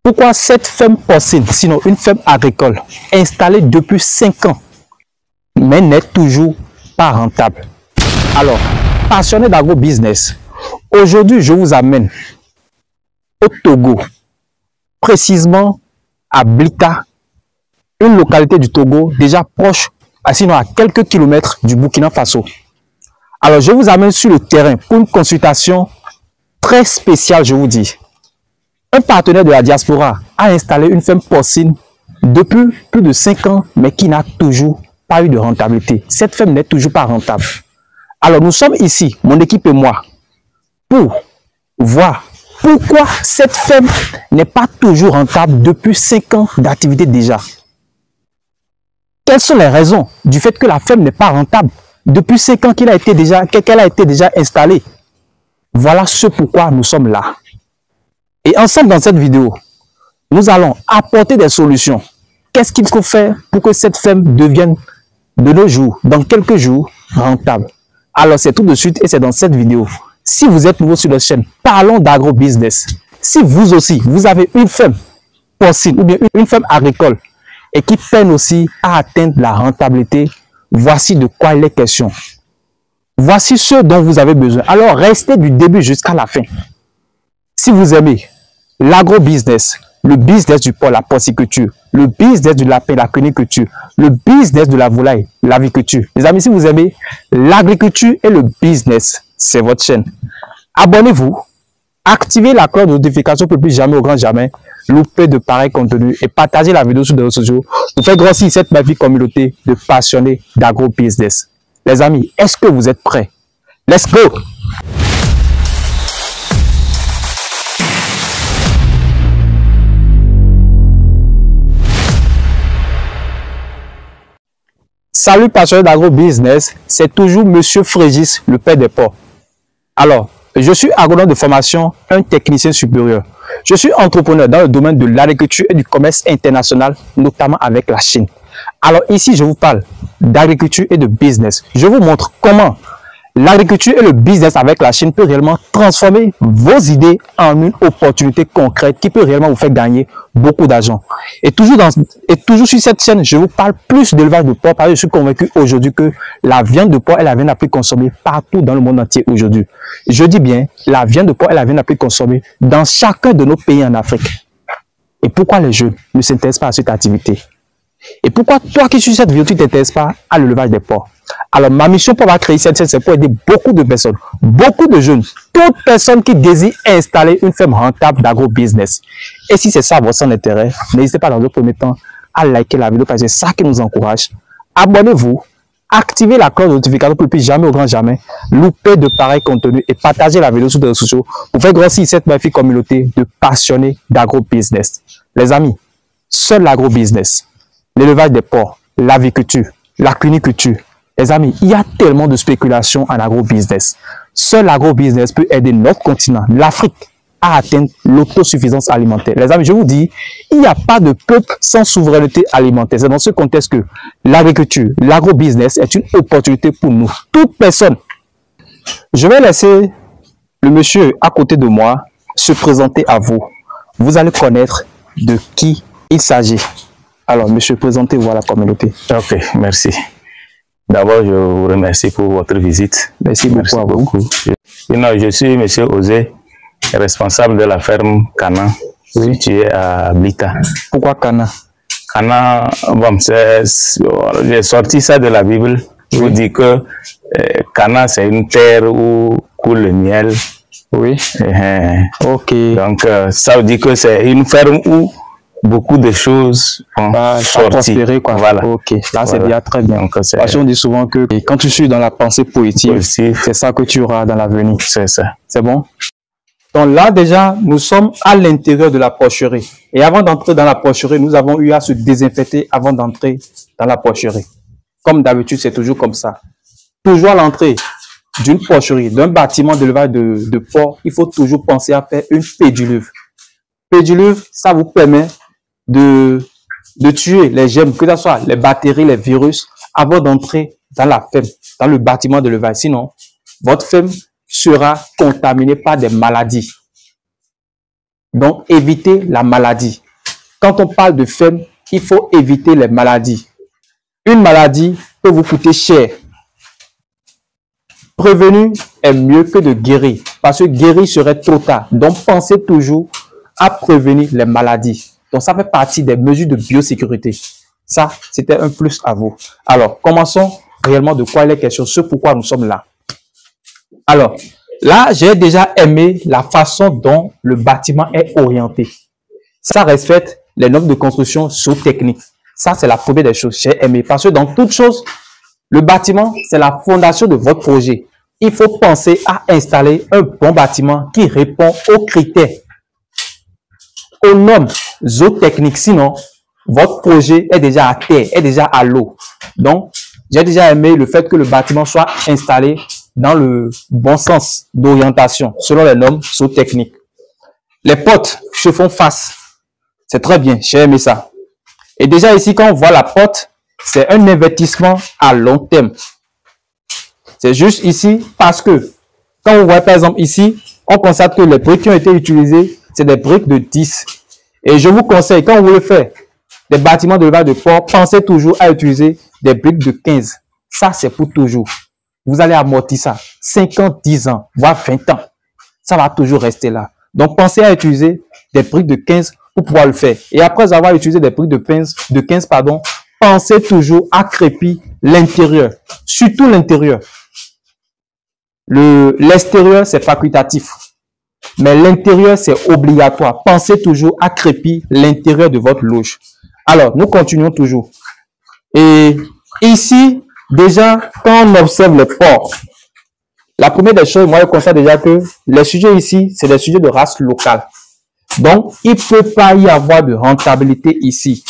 Pourquoi cette ferme porcine, sinon une ferme agricole, installée depuis 5 ans, mais n'est toujours pas rentable? Alors, passionné d'agro-business, aujourd'hui je vous amène au Togo, précisément à Blita, une localité du Togo déjà proche, sinon à quelques kilomètres du Burkina Faso. Alors, je vous amène sur le terrain pour une consultation très spéciale, je vous dis. Un partenaire de la diaspora a installé une ferme porcine depuis plus de 5 ans, mais qui n'a toujours pas eu de rentabilité. Cette ferme n'est toujours pas rentable. Alors, nous sommes ici, mon équipe et moi, pour voir pourquoi cette ferme n'est pas toujours rentable depuis 5 ans d'activité déjà. Quelles sont les raisons du fait que la ferme n'est pas rentable depuis 5 ans qu'elle a été déjà installée? Voilà ce pourquoi nous sommes là. Et ensemble dans cette vidéo, nous allons apporter des solutions. Qu'est-ce qu'il faut faire pour que cette ferme devienne de nos jours, dans quelques jours, rentable? Alors c'est tout de suite et c'est dans cette vidéo. Si vous êtes nouveau sur la chaîne, parlons d'agro-business. Si vous aussi, vous avez une ferme porcine ou bien une ferme agricole et qui peine aussi à atteindre la rentabilité, voici de quoi il est question. Voici ce dont vous avez besoin. Alors restez du début jusqu'à la fin. Si vous aimez l'agro-business, le business du porc, la porciculture, le business du lapin, la cuniculture, le business de la volaille, l'aviculture. Les amis, si vous aimez l'agriculture et le business, c'est votre chaîne. Abonnez-vous, activez la cloche de notification pour ne plus jamais au grand jamais louper de pareils contenus et partagez la vidéo sur les réseaux sociaux pour faire grossir cette magnifique communauté de passionnés d'agro-business. Les amis, est-ce que vous êtes prêts? Let's go! Salut passionnés d'agro-business, c'est toujours Monsieur Frégis, le père des porcs. Alors, je suis agronome de formation, un technicien supérieur. Je suis entrepreneur dans le domaine de l'agriculture et du commerce international, notamment avec la Chine. Alors ici, je vous parle d'agriculture et de business. Je vous montre comment l'agriculture et le business avec la Chine peut réellement transformer vos idées en une opportunité concrète qui peut réellement vous faire gagner beaucoup d'argent. Et toujours sur cette chaîne, je vous parle plus d'élevage de porc parce que je suis convaincu aujourd'hui que la viande de porc est la viande la plus consommée partout dans le monde entier aujourd'hui. Je dis bien, la viande de porc est la viande la plus consommée dans chacun de nos pays en Afrique. Et pourquoi les jeunes ne s'intéressent pas à cette activité? Et pourquoi toi qui suis cette vidéo, tu ne t'intéresses pas à l'élevage des porcs? Alors ma mission pour avoir créé cette chaîne, c'est pour aider beaucoup de personnes, beaucoup de jeunes, toute personne qui désire installer une ferme rentable d'agro-business. Et si c'est ça votre intérêt, n'hésitez pas dans le premier temps à liker la vidéo parce que c'est ça qui nous encourage. Abonnez-vous, activez la cloche de notification pour ne plus jamais au grand jamais louper de pareils contenus et partagez la vidéo sur les réseaux sociaux pour faire grossir cette magnifique communauté de passionnés d'agro-business. Les amis, seul l'agro-business, l'élevage des porcs, l'aviculture, la cuniculture. Les amis, il y a tellement de spéculation en agro-business. Seul l'agro-business peut aider notre continent, l'Afrique, à atteindre l'autosuffisance alimentaire. Les amis, je vous dis, il n'y a pas de peuple sans souveraineté alimentaire. C'est dans ce contexte que l'agriculture, l'agro-business est une opportunité pour nous, toute personne. Je vais laisser le monsieur à côté de moi se présenter à vous. Vous allez connaître de qui il s'agit. Alors, monsieur, présentez-vous à la communauté. Ok, merci. D'abord, je vous remercie pour votre visite. Merci beaucoup. Je suis monsieur Osé, responsable de la ferme Cana, située à Blita. Pourquoi Cana? Cana, bon, j'ai sorti ça de la Bible. Je vous dis que Cana, c'est une terre où coule le miel. Oui. Ok. Donc, ça veut dire que c'est une ferme où beaucoup de choses ont sorti. Quoi. Voilà. Ok, là c'est bien, très bien. Donc, parce qu'on dit souvent que quand tu suis dans la pensée poétique, c'est ça que tu auras dans l'avenir. C'est ça. C'est bon? Donc là déjà, nous sommes à l'intérieur de la porcherie. Et avant d'entrer dans la porcherie, nous avons eu à se désinfecter avant d'entrer dans la porcherie. Comme d'habitude, c'est toujours comme ça. Toujours à l'entrée d'une porcherie, d'un bâtiment d'élevage de porc, il faut toujours penser à faire une pédiluve. Pédiluve, ça vous permet de tuer les germes, que ce soit les bactéries, les virus, avant d'entrer dans la ferme, dans le bâtiment de l'élevage. Sinon, votre ferme sera contaminée par des maladies. Donc, évitez la maladie. Quand on parle de FEM, il faut éviter les maladies. Une maladie peut vous coûter cher. Prévenir est mieux que de guérir, parce que guérir serait trop tard. Donc, pensez toujours à prévenir les maladies. Donc, ça fait partie des mesures de biosécurité. Ça, c'était un plus à vous. Alors, commençons réellement de quoi il est question, ce pourquoi nous sommes là. Alors, là, j'ai déjà aimé la façon dont le bâtiment est orienté. Ça respecte les normes de construction géotechnique. Ça, c'est la première des choses. J'ai aimé. Parce que dans toute chose, le bâtiment, c'est la fondation de votre projet. Il faut penser à installer un bon bâtiment qui répond aux critères, aux normes géotechniques. Sinon, votre projet est déjà à terre, est déjà à l'eau. Donc, j'ai déjà aimé le fait que le bâtiment soit installé dans le bon sens d'orientation, selon les normes géotechniques. Les portes se font face. C'est très bien, j'ai aimé ça. Et déjà ici, quand on voit la porte, c'est un investissement à long terme. C'est juste ici parce que, quand vous voyez par exemple ici, on constate que les briques qui ont été utilisées, c'est des briques de 10. Et je vous conseille, quand vous voulez faire des bâtiments de levage de port, pensez toujours à utiliser des briques de 15. Ça, c'est pour toujours. Vous allez amortir ça 5 ans, 10 ans, voire 20 ans. Ça va toujours rester là. Donc, pensez à utiliser des briques de 15 pour pouvoir le faire. Et après avoir utilisé des briques de 15, pensez toujours à crépir l'intérieur. Surtout l'intérieur. L'extérieur, c'est facultatif. Mais l'intérieur, c'est obligatoire. Pensez toujours à crépir l'intérieur de votre loge. Alors, nous continuons toujours. Et ici, déjà, quand on observe les ports, la première des choses, moi, je constate déjà que les sujets ici, c'est des sujets de race locale. Donc, il ne peut pas y avoir de rentabilité ici.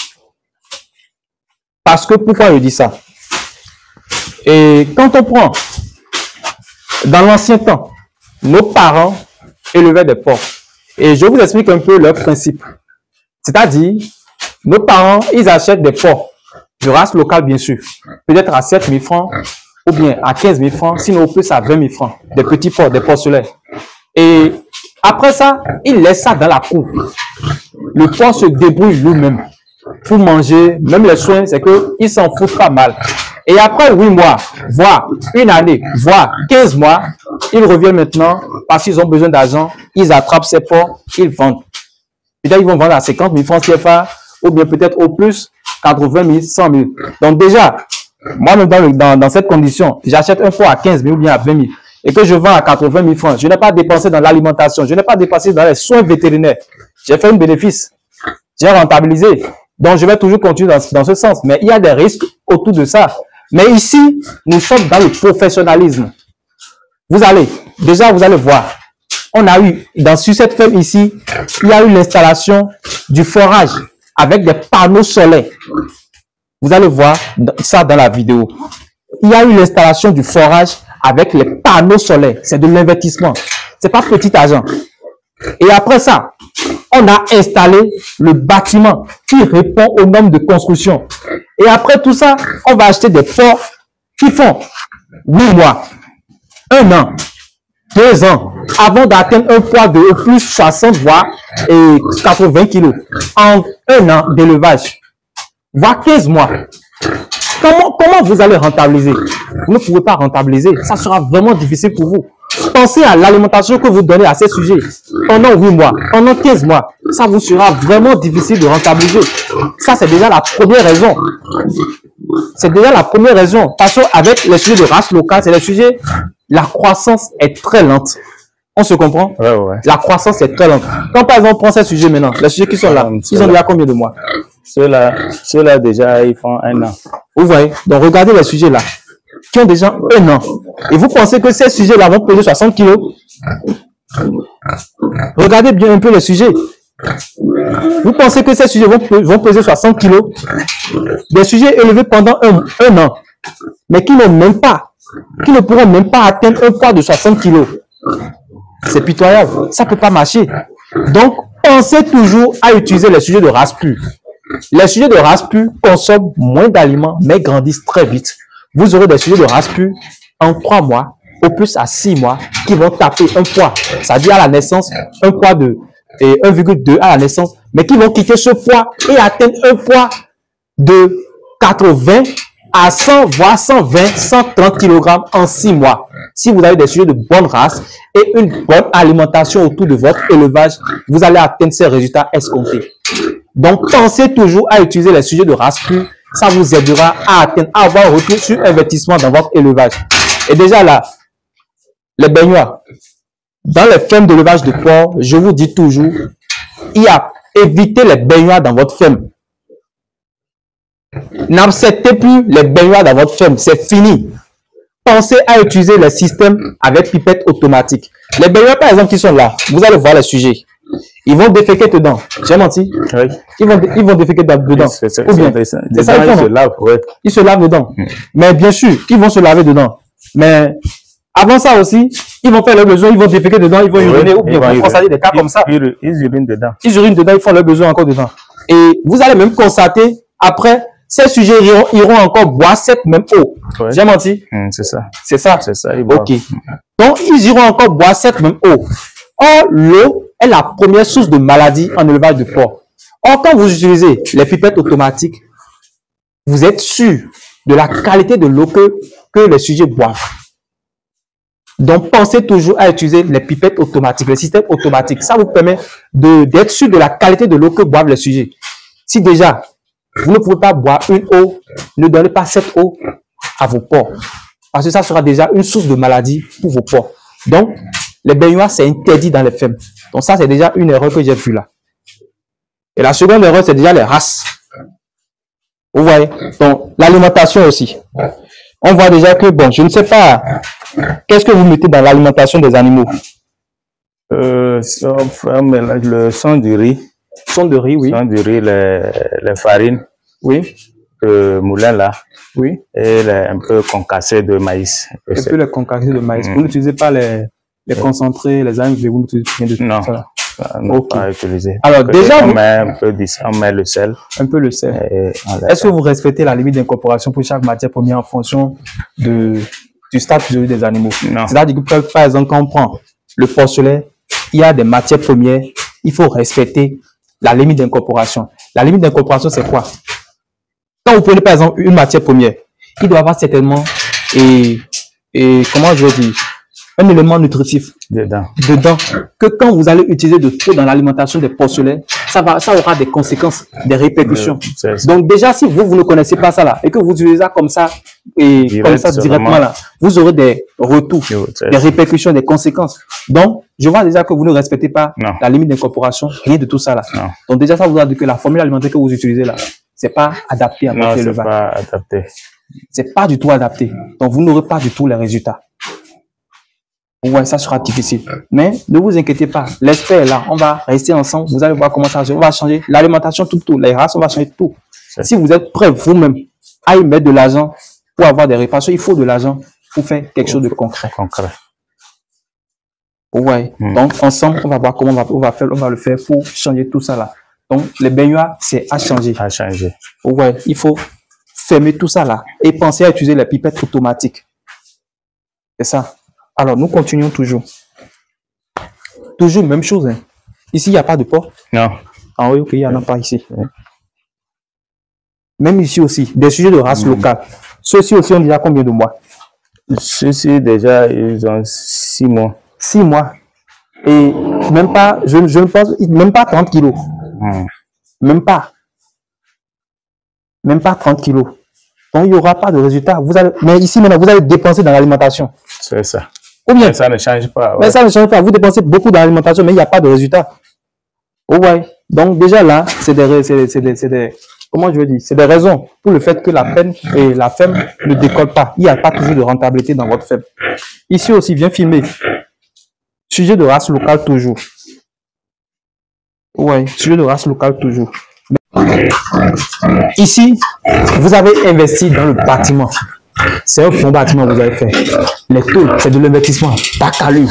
Parce que, pourquoi je dis ça? Et quand on prend, dans l'ancien temps, nos parents élevaient des porcs. Et je vous explique un peu leur principe. C'est-à-dire, nos parents, ils achètent des porcs de race locale, bien sûr. Peut-être à 7 000 francs ou bien à 15 000 francs, sinon plus à 20 000 francs. Des petits porcs, des porcelets. Et après ça, ils laissent ça dans la cour. Le porc se débrouille lui-même pour manger. Même les soins, c'est qu'ils s'en foutent pas mal. Et après 8 mois, voire une année, voire 15 mois, ils reviennent maintenant parce qu'ils ont besoin d'argent. Ils attrapent ces porcs, ils vendent. Peut-être ils vont vendre à 50 000 francs CFA ou bien peut-être au plus 80 000, 100 000. Donc déjà, moi-même dans cette condition, j'achète un porc à 15 000 ou bien à 20 000 et que je vends à 80 000 francs. Je n'ai pas dépensé dans l'alimentation, je n'ai pas dépensé dans les soins vétérinaires. J'ai fait un bénéfice, j'ai rentabilisé. Donc je vais toujours continuer dans ce sens. Mais il y a des risques autour de ça. Mais ici, nous sommes dans le professionnalisme. Vous allez voir. On a eu, sur cette ferme ici, il y a eu l'installation du forage avec des panneaux solaires. Vous allez voir ça dans la vidéo. Il y a eu l'installation du forage avec les panneaux solaires. C'est de l'investissement. C'est pas petit argent. Et après ça, on a installé le bâtiment qui répond aux normes de construction. Et après tout ça, on va acheter des porcs qui font 8 mois, 1 an, 2 ans, avant d'atteindre un poids de au plus 60 voire 80 kilos en 1 an d'élevage, voire 15 mois. Comment vous allez rentabiliser? Vous ne pouvez pas rentabiliser. Ça sera vraiment difficile pour vous. Pensez à l'alimentation que vous donnez à ces sujets pendant 8 mois, pendant 15 mois. Ça vous sera vraiment difficile de rentabiliser. Ça, c'est déjà la première raison. C'est déjà la première raison. Parce qu'avec les sujets de race locale, c'est les sujets, la croissance est très lente. On se comprend? Ouais. La croissance est très lente. Quand par exemple, on prend ces sujets maintenant, les sujets qui sont là, ils ont déjà combien de mois? Ceux-là déjà, ils font 1 an. Vous voyez? Donc, regardez les sujets là, qui ont déjà 1 an. Et vous pensez que ces sujets-là vont peser 60 kilos? Regardez bien un peu les sujets. Vous pensez que ces sujets vont peser 60 kilos? Des sujets élevés pendant un an, mais qui ne pourront même pas atteindre un poids de 60 kilos. C'est pitoyable. Ça ne peut pas marcher. Donc, pensez toujours à utiliser les sujets de race pure. Les sujets de race pure consomment moins d'aliments, mais grandissent très vite. Vous aurez des sujets de race pure en 3 mois, au plus à 6 mois, qui vont taper un poids. C'est-à-dire à la naissance, un poids de et 1,2 à la naissance, mais qui vont quitter ce poids et atteindre un poids de 80 à 100, voire 120, 130 kg en 6 mois. Si vous avez des sujets de bonne race et une bonne alimentation autour de votre élevage, vous allez atteindre ces résultats escomptés. Donc, pensez toujours à utiliser les sujets de race pure. Ça vous aidera à atteindre, à avoir un retour sur investissement dans votre élevage. Et déjà là, les baignoires. Dans les fermes d'élevage de porc, je vous dis toujours, évitez les baignoires dans votre ferme. N'acceptez plus les baignoires dans votre ferme, c'est fini. Pensez à utiliser les systèmes avec pipette automatique. Les baignoires, par exemple, qui sont là, vous allez voir les sujets. Ils vont déféquer dedans. J'ai menti? Oui. Ils vont déféquer dedans. Ou bien, c'est ça, ils se lavent. Ouais. Ils se lavent dedans. Mais bien sûr, ils vont se laver dedans. Mais avant ça aussi, ils vont faire leurs besoins, ils vont déféquer dedans, ils vont uriner, ou bien ils vont constater des cas comme ça. Ils urinent dedans. Ils urinent dedans, ils font leurs besoins encore dedans. Et vous allez même constater, après, ces sujets iront encore boire cette même eau. Ouais. J'ai menti? C'est ça. C'est ça? C'est ça. Ok. Donc, ils iront encore boire cette même eau. Or, l'eau est la première source de maladie en élevage de porc. Or, quand vous utilisez les pipettes automatiques, vous êtes sûr de la qualité de l'eau que les sujets boivent. Donc, pensez toujours à utiliser les pipettes automatiques, les systèmes automatiques. Ça vous permet d'être sûr de la qualité de l'eau que boivent les sujets. Si déjà, vous ne pouvez pas boire une eau, ne donnez pas cette eau à vos porcs. Parce que ça sera déjà une source de maladie pour vos porcs. Donc, les baignoires, c'est interdit dans les fermes. Donc, ça, c'est déjà une erreur que j'ai vue là. Et la seconde erreur, c'est déjà les races. Vous voyez? Donc, l'alimentation aussi. On voit déjà que, bon, je ne sais pas, qu'est-ce que vous mettez dans l'alimentation des animaux? Le son du riz. Son de riz, oui. Son du riz, les farines. Oui. Le moulin là. Oui. Et un peu concassé de maïs. Un peu les concassés de maïs. Vous n'utilisez pas les concentrés, les AMV, vous n'utilisez rien de tout non. ça? Non, okay. Pas utiliser. Alors déjà, on met le sel. Un peu le sel. Est-ce que vous respectez la limite d'incorporation pour chaque matière première en fonction du stade physiologique des animaux? Non. C'est-à-dire que par exemple, quand on prend le porcelet, il y a des matières premières, il faut respecter la limite d'incorporation. La limite d'incorporation, c'est quoi? Quand vous prenez par exemple une matière première, il doit avoir certainement comment je vais dire, un élément nutritif dedans, que quand vous allez utiliser de trop dans l'alimentation des porcelets, ça aura des conséquences, des répercussions. Donc déjà, si vous ne connaissez pas ça là, et que vous utilisez ça comme ça, directement là, vous aurez des retours, des répercussions, des conséquences. Donc, je vois déjà que vous ne respectez pas la limite d'incorporation, rien de tout ça là. Non. Donc déjà, ça vous a dit que la formule alimentaire que vous utilisez là, c'est pas adapté à votre élevage. Non, c'est pas adapté. C'est pas du tout adapté. Donc, vous n'aurez pas du tout les résultats. Ouais, ça sera difficile. Mais ne vous inquiétez pas. L'expert est là. On va rester ensemble. Vous allez voir comment ça se. On va changer l'alimentation, tout. Les races, on va changer tout. Si vous êtes prêts vous-même à y mettre de l'argent pour avoir des réparations, il faut de l'argent pour faire quelque chose de concret. Ouais. Donc, ensemble, on va voir comment on va le faire pour changer tout ça là. Donc, les baignoires, c'est à changer. Ouais. Il faut fermer tout ça là et penser à utiliser les pipettes automatiques. C'est ça. Alors, nous continuons toujours. Toujours même chose. Hein. Ici, il n'y a pas de porc? Non. Ah oui, ok, il n'y en a pas ici. Même ici aussi, des sujets de race locale. Ceux-ci aussi ont déjà combien de mois? Ceux-ci, déjà, ils ont 6 mois. 6 mois. Et même pas, je ne pense, même pas 30 kilos. Même pas 30 kilos. Donc, il n'y aura pas de résultat. Mais ici, maintenant, vous allez dépenser dans l'alimentation. C'est ça. Ou bien, mais ça ne change pas. Ouais. Mais ça ne change pas. Vous dépensez beaucoup dans l'alimentation, mais il n'y a pas de résultat. Ouais. Donc, déjà là, c'est comment je veux dire, c'est des raisons pour le fait que la ferme ne décolle pas. Il n'y a pas toujours de rentabilité dans votre ferme. Ici aussi, viens filmer. Sujet de race locale toujours. Ouais, sujet de race locale toujours. Ici, vous avez investi dans le bâtiment. C'est un bon bâtiment que vous avez fait. Les taux, c'est de l'investissement. Pas calme.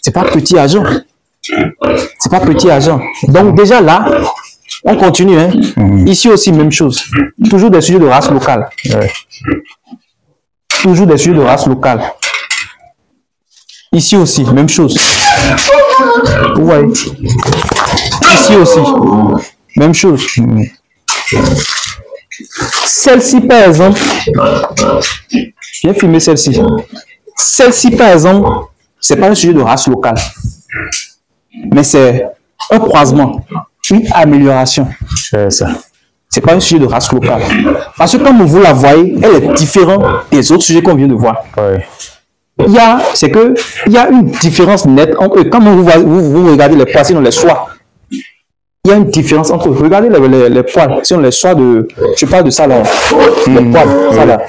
C'est pas petit argent. C'est pas petit argent. Donc déjà là, on continue. Hein. Ici aussi, même chose. Toujours des sujets de race locale. Toujours des sujets de race locale. Ici aussi, même chose. Vous voyez. Ici aussi, même chose. Celle-ci, par exemple, viens filmer celle-ci. Celle-ci, par exemple, c'est pas un sujet de race locale, mais c'est un croisement, une amélioration. C'est ça. C'est pas un sujet de race locale. Parce que comme vous la voyez, elle est différente des autres sujets qu'on vient de voir. Oui. Il y a une différence nette entre eux. Quand vous regardez les poils, sinon les soies, il y a une différence entre eux. Regardez les poils, sinon les soies de... Je parle de ça là. Les poils, ça là.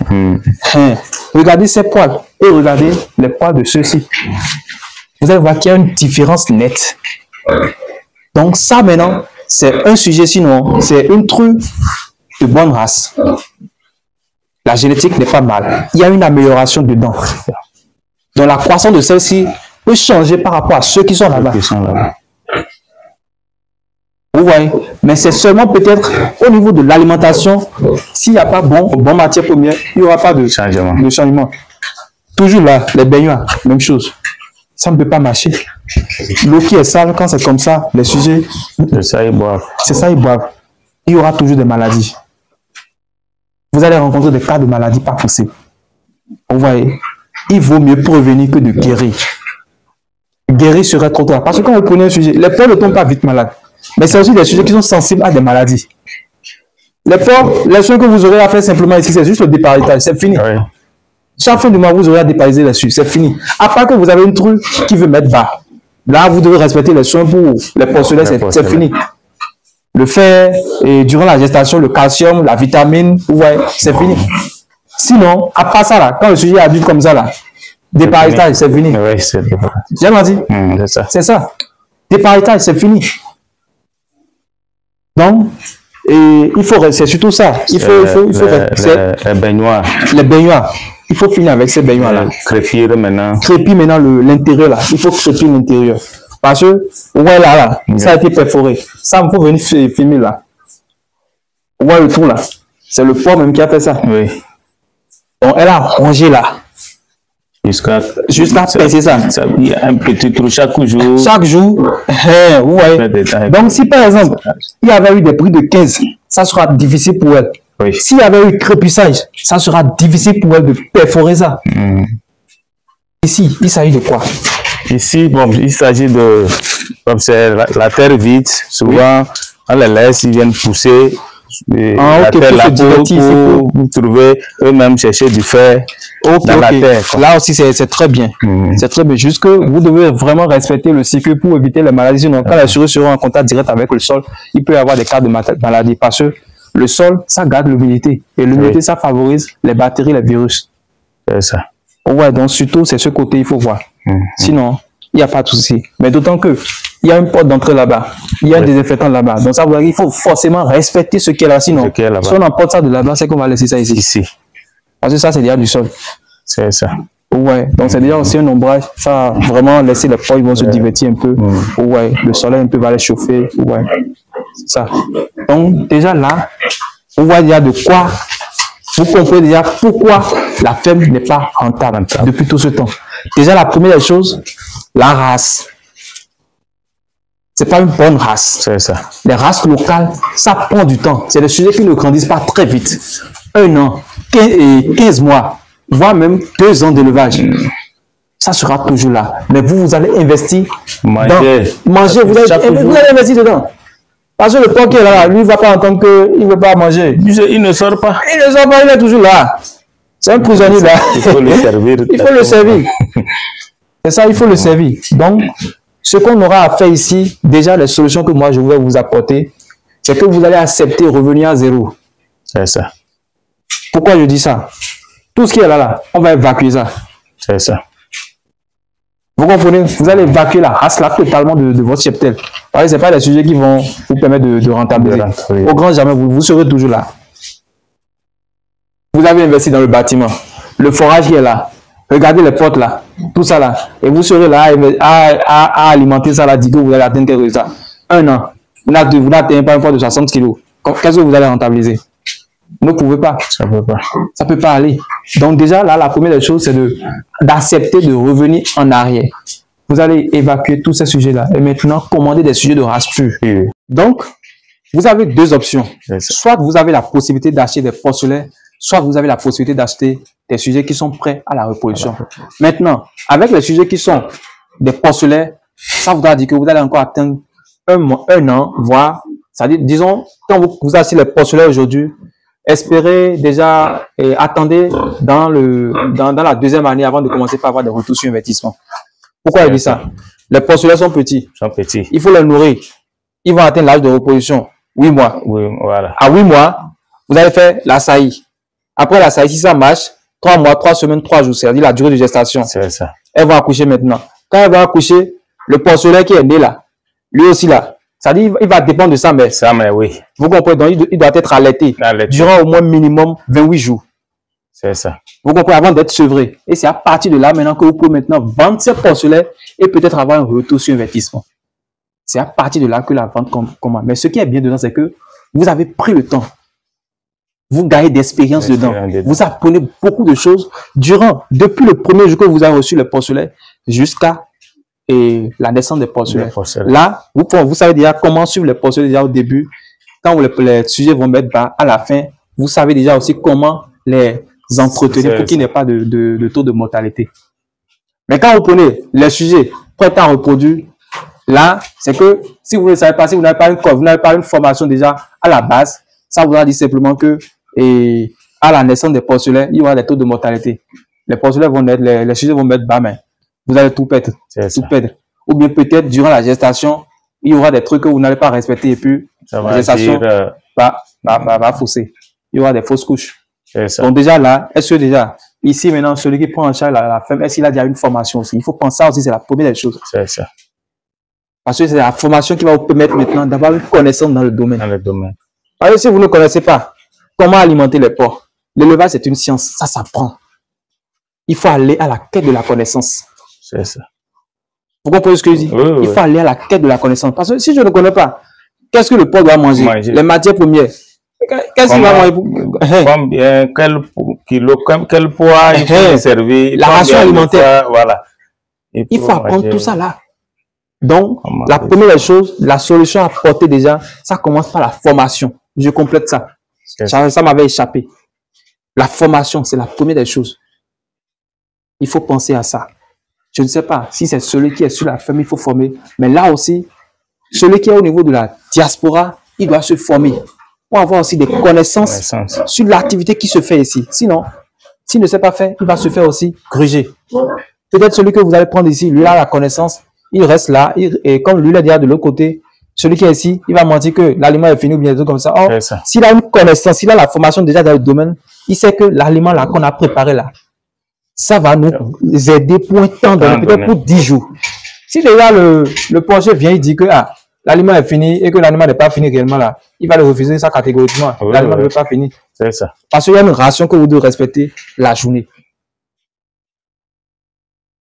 Regardez ces poils et regardez les poils de ceux-ci. Vous allez voir qu'il y a une différence nette. Donc ça maintenant, c'est un sujet sinon, c'est une truc de bonne race. La génétique n'est pas mal. Il y a une amélioration dedans. Donc la croissance de celle-ci peut changer par rapport à ceux qui sont là-bas. Vous voyez, mais c'est seulement peut-être au niveau de l'alimentation, s'il n'y a pas bon matière première, il n'y aura pas de changement. Toujours là, les baignoires, même chose. Ça ne peut pas marcher. L'eau qui est sale, quand c'est comme ça, les sujets, c'est ça, ils boivent. C'est ça, ils boivent. Il y aura toujours des maladies. Vous allez rencontrer des cas de maladies pas possibles. Vous voyez, il vaut mieux prévenir que de guérir. Guérir serait trop tard. Parce que quand vous prenez un sujet, les porcs ne tombent pas vite malades. Mais c'est aussi des sujets qui sont sensibles à des maladies. Les porcs, les soins que vous aurez à faire simplement ici, c'est juste le dépareillage. C'est fini. Oui. Chaque fin du mois, vous aurez à dépariser là-dessus. C'est fini. À part que vous avez une truc qui veut mettre bas. Là, vous devez respecter les soins pour les porcelets. C'est fini. Le fer, et durant la gestation, le calcium, la vitamine, vous voyez, c'est fini. Sinon, à part ça, là, quand le sujet est adulte comme ça, là, dépareillage, c'est fini. Oui, c'est j'ai mal dit. C'est ça. C'est ça. Dépareillage, c'est fini. Donc, et il faut, c'est surtout ça. Il faut les baignoires. Les baignoires. Il faut finir avec ces baignoires-là. Crépir maintenant. Crépir maintenant l'intérieur là. Il faut crépir l'intérieur. Parce que, ouais, là, ça a été perforé. Ça, il faut venir filmer là. Ouais, le trou là. C'est le porc même qui a fait ça. Oui. Donc, elle a rongé là. Jusqu'à percer ça. Il y a un petit trou chaque jour. Chaque jour. Ouais. Donc, si par exemple, il y avait eu des prix de 15, ça sera difficile pour elle. Oui. S'il y avait eu crépissage, ça sera difficile pour elle de perforer ça. Ici, il s'agit de quoi? Ici, bon, il s'agit de... Comme c'est la terre vide, souvent, on les laisse, ils viennent pousser. La terre là pour trouver eux-mêmes chercher du fer dans la terre. Là aussi, c'est très bien. C'est très bien. Juste que vous devez vraiment respecter le cycle pour éviter les maladies. Sinon, quand les souris seront en contact direct avec le sol, il peut y avoir des cas de maladie. Parce que le sol, ça garde l'humidité. Et l'humidité, ça favorise les bactéries, les virus. C'est ça. Ouais, donc surtout, c'est ce côté, il faut voir. Sinon, il n'y a pas de souci. Mais d'autant que il y a une porte d'entrée là-bas. Il y a un désinfectant là-bas. Donc ça veut dire qu'il faut forcément respecter ce qui est là. Sinon, si on emporte ça de là-bas, c'est qu'on va laisser ça ici. Parce que ça, c'est déjà du sol. C'est ça. Ouais. Donc c'est déjà aussi un ombrage. Ça va vraiment laisser les porcs, ils vont se divertir un peu. Ouais. Le soleil un peu va les chauffer. Ouais. C'est ça. Donc déjà là, on voit déjà de quoi. Vous comprenez déjà pourquoi la ferme n'est pas rentable depuis tout ce temps. Déjà, la première chose, la race. C'est pas une bonne race. C'est ça. Les races locales, ça prend du temps. C'est des sujets qui ne grandissent pas très vite. 1 an, 15 mois, voire même 2 ans d'élevage. Ça sera toujours là. Mais vous allez investir manger. Vous allez investir dedans. Parce que le porc qui est là, lui, il ne va pas entendre qu'il ne veut pas manger. Il ne sort pas. Il ne sort pas, il est toujours là. C'est un prisonnier là. Il faut le servir. Il faut le servir. C'est ça, il faut le servir. Donc, ce qu'on aura à faire ici, déjà, les solutions que moi je vais vous apporter, c'est que vous allez accepter revenir à zéro. C'est ça. Pourquoi je dis ça? Tout ce qui est là, on va évacuer ça. C'est ça. Vous comprenez? Vous allez évacuer la race là totalement de votre cheptel. Ce n'est pas des sujets qui vont vous permettre de rentabiliser. Au grand jamais, vous serez toujours là. Vous avez investi dans le bâtiment. Le forage qui est là. Regardez les portes là. Tout ça là. Et vous serez là à alimenter ça là. Dites que vous allez atteindre quel résultat. 1 an. Vous n'atteignez pas un poids de 60 kg. Qu'est-ce que vous allez rentabiliser? Vous ne pouvez pas. Ça ne peut pas. Ça ne peut pas aller. Donc déjà, là, la première chose, c'est d'accepter de revenir en arrière. vous allez évacuer tous ces sujets-là et maintenant commander des sujets de race pure. Oui. Donc, vous avez deux options. Soit vous avez la possibilité d'acheter des porcelains, soit vous avez la possibilité d'acheter des sujets qui sont prêts à la reproduction. Maintenant, avec les sujets qui sont des porcelains, ça voudra dire que vous allez encore atteindre un an, voire, c'est-à-dire, disons, quand vous achetez les porcelains aujourd'hui, espérez déjà et attendez dans la deuxième année avant de commencer par avoir des retours sur investissement. Pourquoi je dis ça? Les porcelains sont petits. Il faut les nourrir. Ils vont atteindre l'âge de reproduction. 8 mois. Oui, voilà. À 8 mois, vous allez faire la saillie. Après la saillie, si ça marche, 3 mois, 3 semaines, 3 jours, c'est-à-dire la durée de gestation. C'est ça. Elles vont accoucher maintenant. Quand elles vont accoucher, le porcelain qui est né là, lui aussi là, c'est-à-dire il va dépendre de sa mère. Sa mère, oui. Vous comprenez? Donc, il doit être allaité durant au moins minimum 28 jours. C'est ça. Vous comprenez? Avant d'être sevré. Et c'est à partir de là maintenant que vous pouvez maintenant vendre ces porcelains et peut-être avoir un retour sur investissement. C'est à partir de là que la vente commence. Mais ce qui est bien dedans, c'est que vous avez pris le temps. Vous gagnez d'expérience dedans. Vous apprenez beaucoup de choses depuis le premier jour que vous avez reçu le porcelain jusqu'à la naissance des porcelains. Là, vous savez déjà comment suivre les porcelains déjà au début. Quand les sujets vont mettre bas, à la fin, vous savez déjà aussi comment les entretenir pour qu'il n'y ait pas de taux de mortalité. Mais quand vous prenez les sujets prêts à reproduire, là, c'est que si vous ne savez pas, si vous n'avez pas une formation déjà à la base, ça voudra dire simplement que à la naissance des porcelains, il y aura des taux de mortalité. Les porcelains vont naître, les sujets vont mettre bas, mais vous allez tout perdre. Ou bien peut-être durant la gestation, il y aura des trucs que vous n'allez pas respecter et puis la gestation va fausser. Il y aura des fausses couches. Donc déjà là, est-ce que déjà, ici maintenant, celui qui prend en charge la femme, est-ce qu'il a déjà une formation aussi? Il faut penser aussi, c'est la première des choses. C'est ça. Parce que c'est la formation qui va vous permettre maintenant d'avoir une connaissance dans le domaine. Parce que si vous ne connaissez pas comment alimenter les porcs, l'élevage c'est une science, ça s'apprend. Il faut aller à la quête de la connaissance. C'est ça. Vous comprenez ce que je dis? Oui. Il faut aller à la quête de la connaissance. Parce que si je ne connais pas, qu'est-ce que le porc doit manger? Les matières premières. Qu'est-ce qu'il va manger? Quel poids il faut servir? La ration alimentaire. Voilà. Il faut apprendre tout ça là. Donc, la première des choses, la solution à apporter déjà, ça commence par la formation. Je complète ça. Ça m'avait échappé. La formation, c'est la première des choses. Il faut penser à ça. Je ne sais pas si c'est celui qui est sur la ferme, il faut former. Mais là aussi, celui qui est au niveau de la diaspora, il doit se former pour avoir aussi des connaissances sur l'activité qui se fait ici. Sinon, s'il ne sait pas faire, il va se faire aussi gruger. Peut-être celui que vous allez prendre ici, lui a la connaissance, il reste là, et comme lui, il est déjà de l'autre côté, celui qui est ici, il va mentir que l'aliment est fini ou bien des trucs comme ça. Or, s'il a une connaissance, s'il a la formation déjà dans le domaine, il sait que l'aliment là qu'on a préparé là, ça va nous aider pour un temps donné, peut-être pour 10 jours. Si déjà le porcher vient, il dit que l'aliment est fini et que l'aliment n'est pas fini réellement là, il va le refuser ça catégoriquement. L'aliment n'est pas fini. C'est ça. Parce qu'il y a une ration que vous devez respecter la journée.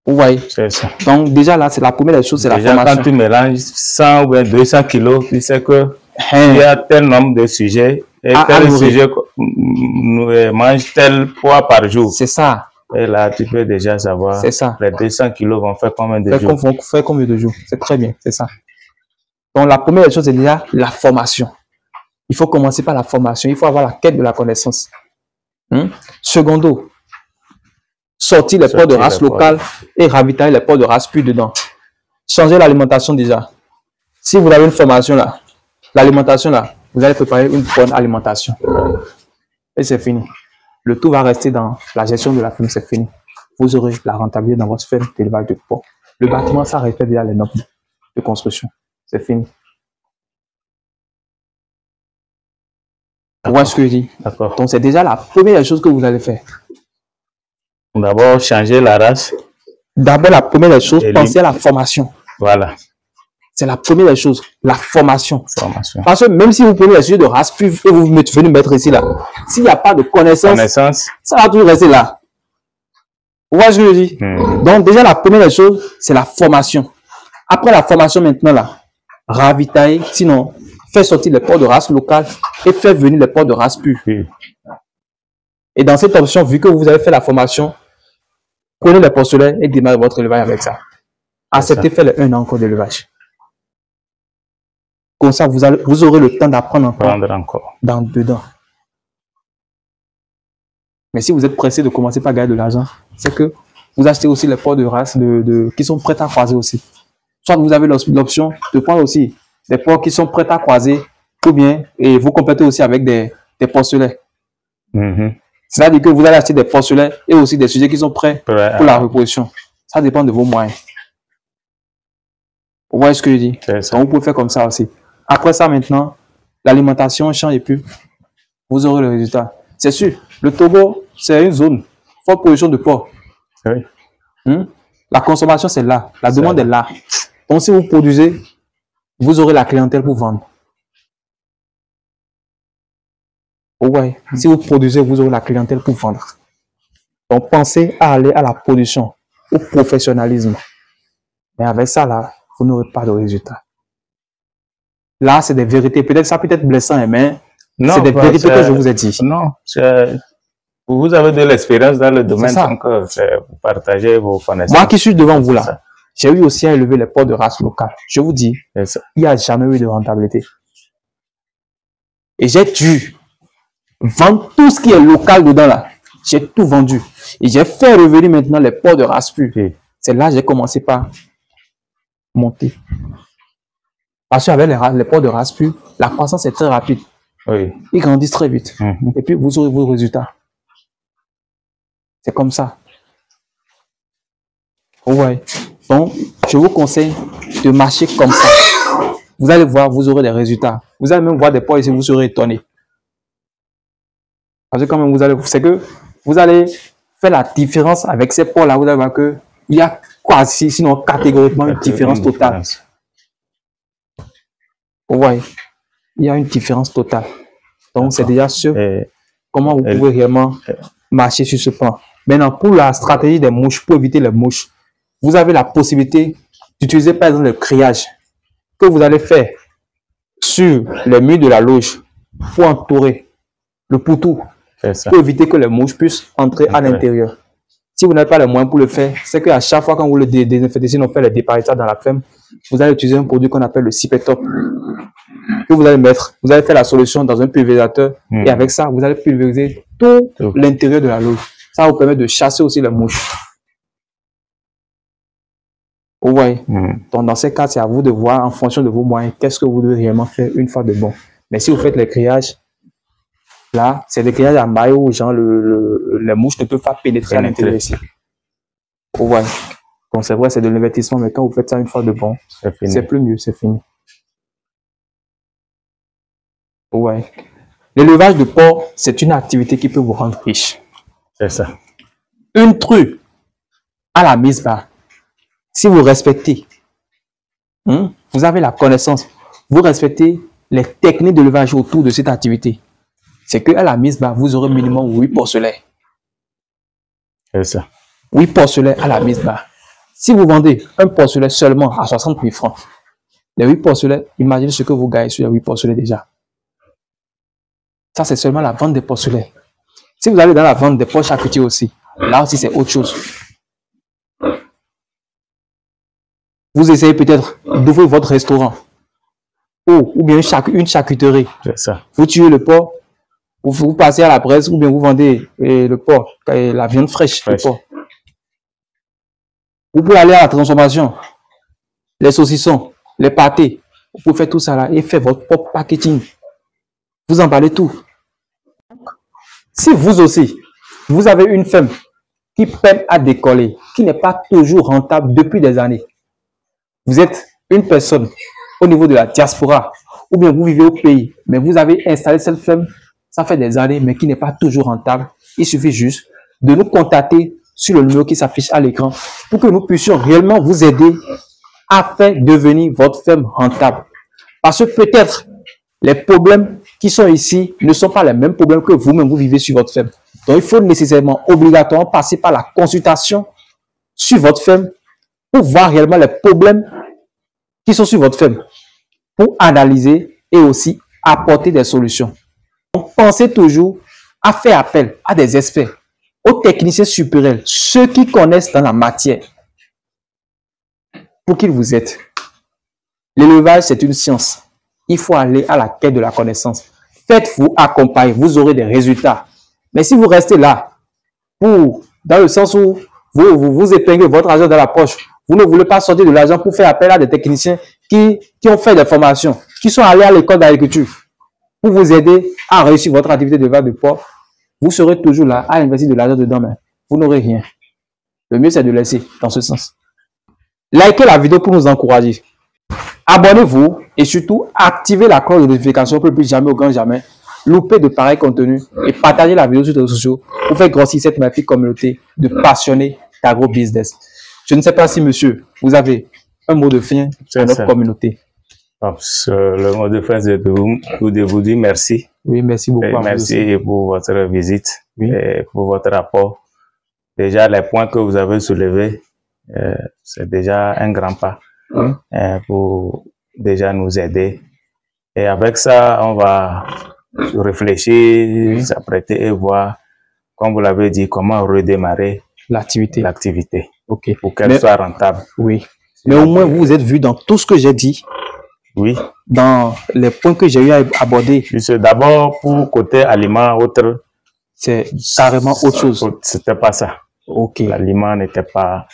Vous voyez? C'est ça. Donc déjà là, c'est la première des choses, c'est la formation. Quand tu mélanges 100 ou 200 kilos, tu sais que il y a tel nombre de sujets et tel sujet mange tel poids par jour. C'est ça. Et là, tu peux déjà savoir. C'est ça. Les 200 kilos vont faire combien de jours? Vont faire combien de jours? C'est très bien, c'est ça. Donc la première des choses, c'est déjà la formation. Il faut commencer par la formation. Il faut avoir la quête de la connaissance. Secondo, sortir les porcs de race locale et ravitailler les porcs de race pure dedans. Changer l'alimentation déjà. Si vous avez une formation là, l'alimentation là, vous allez préparer une bonne alimentation. Et c'est fini. Le tout va rester dans la gestion de la ferme, c'est fini. Vous aurez la rentabilité dans votre ferme d'élevage de porcs. Le bâtiment, ça respecte déjà les normes de construction. C'est fini. Vous voyez ce que je dis? D'accord. Donc c'est déjà la première chose que vous allez faire. D'abord, changer la race. D'abord, la première des choses, pensez à la formation. Voilà. C'est la première des choses, la formation. Parce que même si vous prenez les sujets de race pure et vous venez mettre ici là, s'il n'y a pas de connaissance, ça va toujours rester là. Vous voyez ce que je dis? Donc déjà, la première des choses, c'est la formation. Après la formation maintenant là, ravitailler, sinon, faire sortir les porcs de race locale et faire venir les porcs de race pure. Et dans cette option, vu que vous avez fait la formation, prenez les porcelains et démarrez votre élevage avec ça. Acceptez faire les 1 an encore d'élevage. Comme ça, vous aurez le temps d'apprendre encore, dedans. Mais si vous êtes pressé de commencer par gagner de l'argent, c'est que vous achetez aussi les porcs de race qui sont prêts à croiser aussi. Soit vous avez l'option de prendre aussi des porcs qui sont prêts à croiser, ou bien et vous complétez aussi avec des porcelets. C'est-à-dire que vous allez acheter des porcelets et aussi des sujets qui sont prêts pour la reproduction. Ça dépend de vos moyens. Vous voyez ce que je dis? Donc, vous pouvez faire comme ça aussi. Après ça, maintenant, l'alimentation change et puis vous aurez le résultat. C'est sûr, le Togo, c'est une zone forte production de porc. Oui. La consommation, c'est là. La demande est là. Donc, si vous produisez, vous aurez la clientèle pour vendre. Ouais. Si vous produisez, vous aurez la clientèle pour vendre. Donc, pensez à aller à la production, au professionnalisme. Mais avec ça, là, vous n'aurez pas de résultat. Là, c'est des vérités. Peut-être ça peut être blessant, mais c'est des vérités que je vous ai dit. Non, vous avez de l'expérience dans le domaine, donc vous partagez vos connaissances. Moi qui suis devant vous là, j'ai eu aussi à élever les porcs de race locale. Je vous dis, il n'y a jamais eu de rentabilité. Et j'ai dû vendre tout ce qui est local dedans là. J'ai tout vendu. Et j'ai fait revenir maintenant les porcs de race pure. C'est là que j'ai commencé par monter. Parce qu'avec les porcs de race pure, la croissance est très rapide. Oui. Ils grandissent très vite. Et puis vous aurez vos résultats. C'est comme ça. Ouais. Donc, je vous conseille de marcher comme ça. Vous allez voir, vous aurez des résultats. Vous allez même voir des porcs ici, vous serez étonné. Parce que quand même, c'est que vous allez faire la différence avec ces porcs-là. Vous allez voir que il y a quasi, sinon catégoriquement, une différence totale. Ouais. Il y a une différence totale. Donc, c'est déjà sûr comment vous pouvez réellement marcher sur ce plan. Maintenant, pour la stratégie des mouches, pour éviter les mouches, vous avez la possibilité d'utiliser par exemple le criage que vous allez faire sur les murs de la loge pour entourer le poutou, pour éviter que les mouches puissent entrer à l'intérieur. Si vous n'avez pas les moyens pour le faire, c'est qu'à chaque fois quand vous le désinfectez, si on fait les déparasitages dans la ferme, vous allez utiliser un produit qu'on appelle le Cipetop. Que vous allez mettre, vous allez faire la solution dans un pulvérisateur et avec ça, vous allez pulvériser tout l'intérieur de la loge. Ça vous permet de chasser aussi les mouches. Vous voyez? Donc, dans ces cas, c'est à vous de voir en fonction de vos moyens, qu'est-ce que vous devez réellement faire une fois de bon. Mais si vous faites les grillages, là, c'est des grillages à maillot où genre, les mouches ne peuvent pas pénétrer à l'intérieur ici. Vous voyez? Donc, c'est vrai, c'est de l'investissement, mais quand vous faites ça une fois de bon, c'est plus mieux, c'est fini. Ouais. L'élevage de porc, c'est une activité qui peut vous rendre riche. C'est ça. Une true à la mise bas. Si vous respectez, vous avez la connaissance, vous respectez les techniques d'élevage autour de cette activité, c'est qu'à la mise bas, vous aurez minimum 8 porcelets. C'est ça. 8 porcelets à la mise bas. Si vous vendez un porcelet seulement à 60 000 francs, les 8 porcelets, imaginez ce que vous gagnez sur les 8 porcelets déjà. Ça, c'est seulement la vente des porcelets. Si vous allez dans la vente des porcs charcutiers aussi, là aussi, c'est autre chose. Vous essayez peut-être d'ouvrir votre restaurant ou bien une charcuterie. C'est ça. Vous tuez le porc, vous passez à la presse ou bien vous vendez le porc, la viande fraîche. Le porc. Vous pouvez aller à la transformation, les saucissons, les pâtés. Vous pouvez faire tout ça là et faire votre propre packaging. Vous emballez tout. Si vous aussi, vous avez une ferme qui peine à décoller, qui n'est pas toujours rentable depuis des années, vous êtes une personne au niveau de la diaspora, ou bien vous vivez au pays, mais vous avez installé cette ferme, ça fait des années, mais qui n'est pas toujours rentable, il suffit juste de nous contacter sur le numéro qui s'affiche à l'écran pour que nous puissions réellement vous aider à faire devenir votre ferme rentable. Parce que peut-être les problèmes qui sont ici ne sont pas les mêmes problèmes que vous-même vous vivez sur votre ferme. Donc, il faut nécessairement, obligatoirement passer par la consultation sur votre ferme pour voir réellement les problèmes qui sont sur votre ferme, pour analyser et aussi apporter des solutions. Donc, pensez toujours à faire appel à des experts, aux techniciens supérieurs, ceux qui connaissent dans la matière. pour qui vous êtes. L'élevage, c'est une science. Il faut aller à la quête de la connaissance. Faites-vous accompagner, vous aurez des résultats. Mais si vous restez là, dans le sens où vous épinglez votre argent dans la poche, vous ne voulez pas sortir de l'argent pour faire appel à des techniciens qui ont fait des formations, qui sont allés à l'école d'agriculture, pour vous aider à réussir votre activité d'élevage de porc, vous serez toujours là à investir de l'argent dedans, mais vous n'aurez rien. Le mieux, c'est de laisser dans ce sens. Likez la vidéo pour nous encourager. Abonnez-vous et surtout activez la cloche de notification pour ne plus jamais, au grand jamais, louper de pareils contenus et partagez la vidéo sur les réseaux sociaux pour faire grossir cette magnifique communauté de passionnés d'agro-business. Je ne sais pas si, monsieur, vous avez un mot de fin pour notre communauté. Le mot de fin, c'est de vous dire merci. Oui, merci beaucoup. Merci pour votre visite et pour votre rapport. Déjà, les points que vous avez soulevés, c'est déjà un grand pas pour déjà nous aider. Et avec ça, on va réfléchir, s'apprêter et voir, comme vous l'avez dit, comment redémarrer l'activité pour qu'elle soit rentable. Oui. Mais au moins, vous vous êtes vu dans tout ce que j'ai dit. Oui. Dans les points que j'ai eu à aborder. D'abord, pour côté aliment, autre. C'est carrément autre chose. C'était pas ça. Ok. L'aliment n'était pas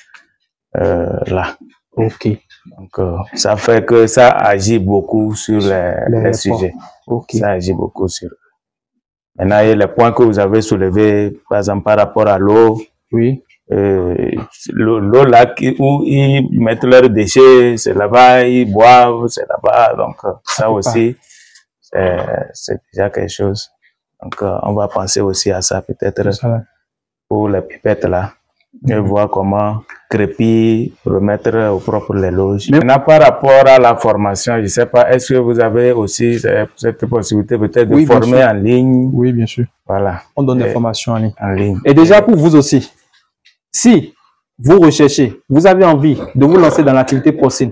là. Ok. Donc, ça fait que ça agit beaucoup sur les sujets. Ok. Ça agit beaucoup sur. Maintenant, il y a les points que vous avez soulevés, par exemple, par rapport à l'eau. Oui. L'eau là où ils mettent leurs déchets, c'est là-bas, ils boivent, c'est là-bas. Donc, ça aussi, c'est déjà quelque chose. Donc, on va penser aussi à ça, peut-être, pour les pipettes là, et voir comment crépir, remettre au propre les loges. Maintenant, par rapport à la formation, je ne sais pas, est-ce que vous avez aussi cette possibilité peut-être de former en ligne? Oui, bien sûr. Voilà. On donne des formations en ligne. Et déjà, pour vous aussi, si vous recherchez, vous avez envie de vous lancer dans l'activité porcine,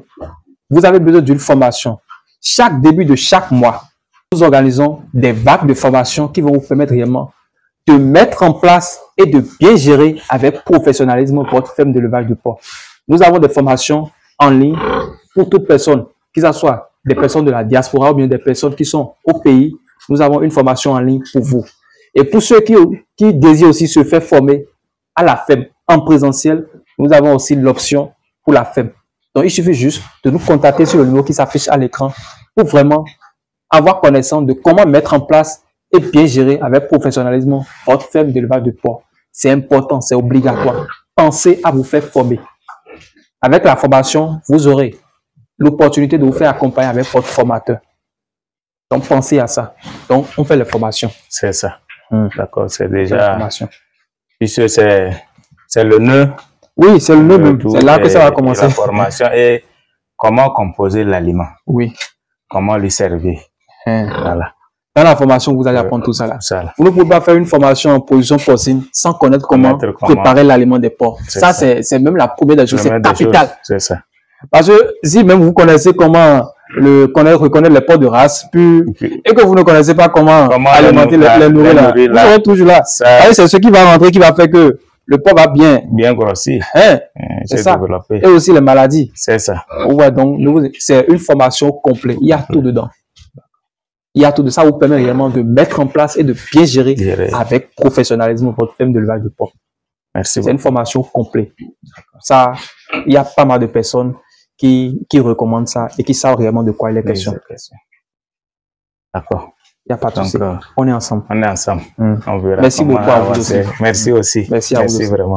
vous avez besoin d'une formation. Chaque début de chaque mois, nous organisons des vagues de formation qui vont vous permettre réellement de mettre en place et de bien gérer avec professionnalisme votre ferme d'élevage de porc. Nous avons des formations en ligne pour toute personne, que ce soit des personnes de la diaspora ou bien des personnes qui sont au pays. Nous avons une formation en ligne pour vous. Et pour ceux qui désirent aussi se faire former à la ferme en présentiel, nous avons aussi l'option pour la ferme. Donc, il suffit juste de nous contacter sur le numéro qui s'affiche à l'écran pour vraiment avoir connaissance de comment mettre en place et bien gérer avec professionnalisme votre ferme d'élevage de porc. C'est important, c'est obligatoire. Pensez à vous faire former. Avec la formation, vous aurez l'opportunité de vous faire accompagner avec votre formateur. Donc, pensez à ça. Donc, on fait les formations. C'est ça. D'accord, c'est déjà... Puisque c'est le nœud. Oui, c'est le nœud même. C'est là que ça va commencer. La formation et comment composer l'aliment. Oui. Comment lui servir. Voilà. Dans la formation, vous allez apprendre tout ça là. Vous ne pouvez pas faire une formation en position porcine sans connaître comment préparer l'aliment des porcs. Ça, c'est même la première des choses. C'est capital. C'est ça. Parce que si même vous connaissez comment reconnaître les porcs de race pure et que vous ne connaissez pas comment alimenter les nourrir là, vous serez toujours là. C'est ce qui va rentrer, qui va faire que le porc va bien grossir. C'est ça. Développer. Et aussi les maladies. C'est ça. Ouais, donc c'est une formation complète. Il y a tout dedans. Il y a tout de ça vous permet réellement de mettre en place et de bien gérer avec professionnalisme votre ferme d'élevage de porc. Merci. C'est une formation complète. Ça, il y a pas mal de personnes qui recommandent ça et qui savent réellement de quoi il est question. D'accord. Il n'y a pas de souci. On est ensemble. On est ensemble. On verra. Merci beaucoup à vous aussi. Merci aussi. Merci à vous aussi. Vraiment.